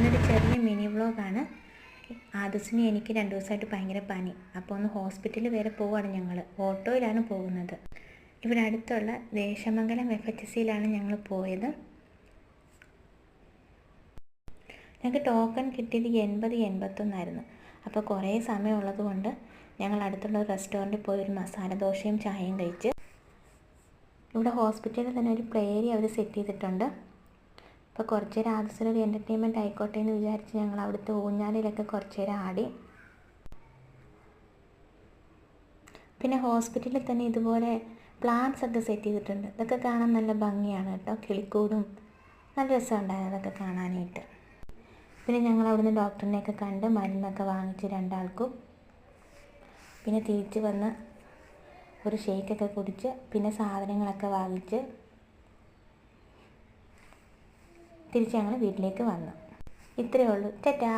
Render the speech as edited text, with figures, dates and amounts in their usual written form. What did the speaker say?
ഇന്നൊരു ചെറിയ മിനി വ്ളോഗാണ്. ആദർശിന് എനിക്ക് 2 ദിവസമായിട്ട് ഭയങ്കര പനി. അപ്പോൾ ഒന്ന് ഹോസ്പിറ്റലിൽ വരെ പോവുകയാണ്. ഞങ്ങൾ ഓട്ടോയിലാണ് പോകുന്നത്. ഇവിടെ അടുത്തുള്ള ദേശമംഗലം FHCയിലാണ് ഞങ്ങൾ പോയത്. ഞങ്ങൾക്ക് ടോക്കൺ കിട്ടിയത് 80-81 അപ്പോൾ കുറേ സമയമുള്ളത് കൊണ്ട് ഞങ്ങൾ അടുത്തുള്ള ഒരു റെസ്റ്റോറൻറ്റിൽ പോയി ഒരു മസാല ദോശയും ചായയും കഴിച്ച്. ഇവിടെ ഹോസ്പിറ്റലിൽ തന്നെ ഒരു പ്ലേ ഏരിയ അവർ സെറ്റ് ചെയ്തിട്ടുണ്ട്. അപ്പോൾ കുറച്ച് നേരം ആദർശിനൊരു എൻ്റർടൈൻമെൻറ്റ് ആയിക്കോട്ടെ എന്ന് വിചാരിച്ച് ഞങ്ങൾ അവിടുത്തെ ഊഞ്ഞാലിലൊക്കെ കുറച്ച് നേരം ആടി. പിന്നെ ഹോസ്പിറ്റലിൽ തന്നെ ഇതുപോലെ പ്ലാന്റ്സ് ഒക്കെ സെറ്റ് ചെയ്തിട്ടുണ്ട്. ഇതൊക്കെ കാണാൻ നല്ല ഭംഗിയാണ് കേട്ടോ. കിളിക്കൂടും നല്ല രസമുണ്ടായിരുന്നു അതൊക്കെ കാണാനായിട്ട്. പിന്നെ ഞങ്ങൾ അവിടുന്ന് ഡോക്ടറിനെയൊക്കെ കണ്ട് മരുന്നൊക്കെ വാങ്ങിച്ച് 2 ആൾക്കും. പിന്നെ തിരിച്ച് വന്ന് ഒരു ഷേക്കൊക്കെ കുടിച്ച് പിന്നെ സാധനങ്ങളൊക്കെ വാങ്ങിച്ച് തിരിച്ച് ഞങ്ങൾ വീട്ടിലേക്ക് വന്നു. ഇത്രയേ ഉള്ളൂ. ടാറ്റാ.